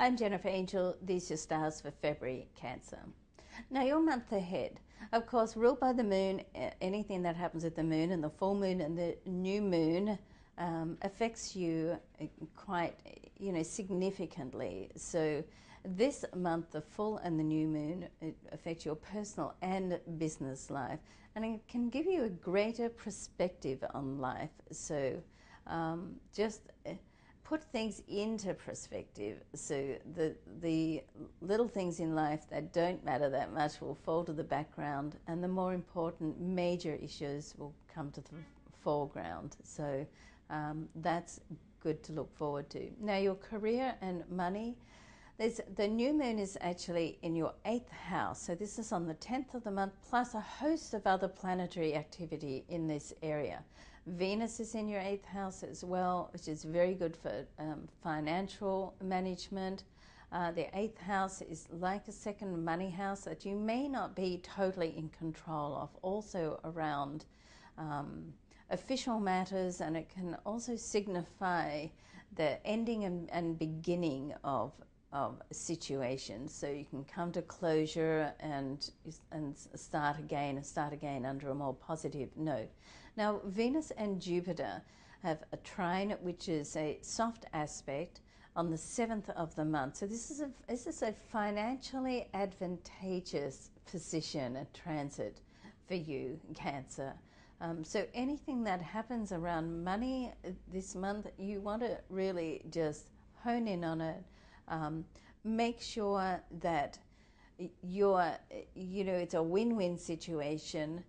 I'm Jennifer Angel. These are your stars for February, Cancer. Now, your month ahead, of course, ruled by the moon, anything that happens at the moon and the full moon and the new moon affects you quite, significantly. So this month, the full and the new moon, it affects your personal and business life, and it can give you a greater perspective on life. So just put things into perspective, so the little things in life that don't matter that much will fall to the background, and the more important major issues will come to the foreground. So that's good to look forward to. Now, your career and money, the new moon is actually in your 8th house, so this is on the 10th of the month, plus a host of other planetary activity in this area. Venus is in your 8th house as well, which is very good for financial management. The 8th house is like a second money house that you may not be totally in control of, also around official matters, and it can also signify the ending and beginning of situations, so you can come to closure and start again under a more positive note. Now, Venus and Jupiter have a trine, which is a soft aspect on the 7th of the month. So this is a financially advantageous position, a transit for you, Cancer. So anything that happens around money this month, you want to really just hone in on it. Make sure that it's a win-win situation.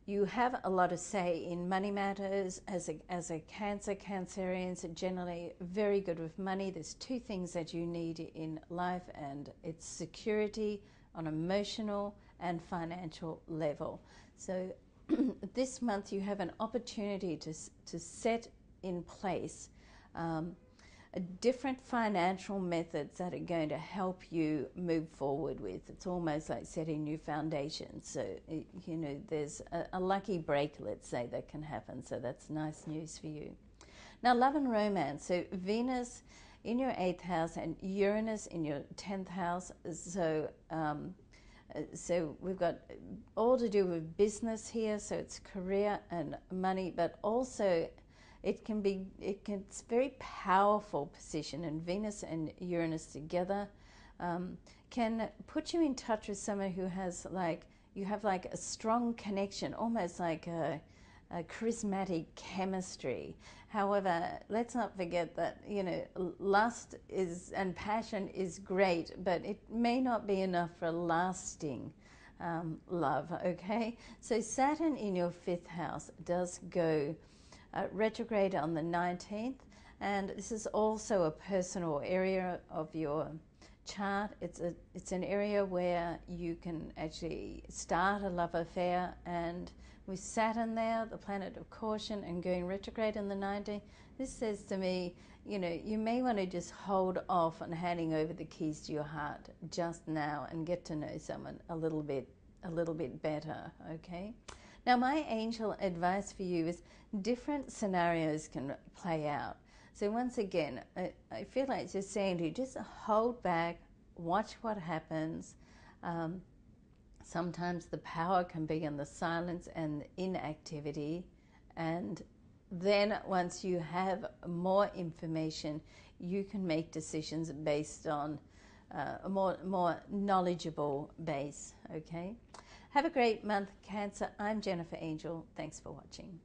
You have a lot of say in money matters. As a Cancerians are generally very good with money. There's two things that you need in life, and it's security on emotional and financial level. So this month you have an opportunity to set in place different financial methods that are going to help you move forward with. It's almost like setting new foundations. So, there's a lucky break, let's say, that can happen. So that's nice news for you. Now, love and romance. So Venus in your 8th house and Uranus in your 10th house. So we've got all to do with business here. So it's career and money, but also it's a very powerful position, and Venus and Uranus together can put you in touch with someone who has you have a strong connection, almost like a charismatic chemistry. However, let's not forget that lust and passion is great, but it may not be enough for lasting love. Okay, so Saturn in your 5th house does go retrograde on the 19th, and this is also a personal area of your chart. It's an area where you can actually start a love affair, and with Saturn there, the planet of caution, and going retrograde on the 19th, this says to me, you may want to just hold off on handing over the keys to your heart just now and get to know someone a little bit better. Okay. Now, my angel advice for you is different scenarios can play out. So once again, I feel like it's just saying to you, just hold back, watch what happens. Sometimes the power can be in the silence and inactivity. And then once you have more information, you can make decisions based on a more knowledgeable base. Okay. Have a great month, Cancer. I'm Jennifer Angel. Thanks for watching.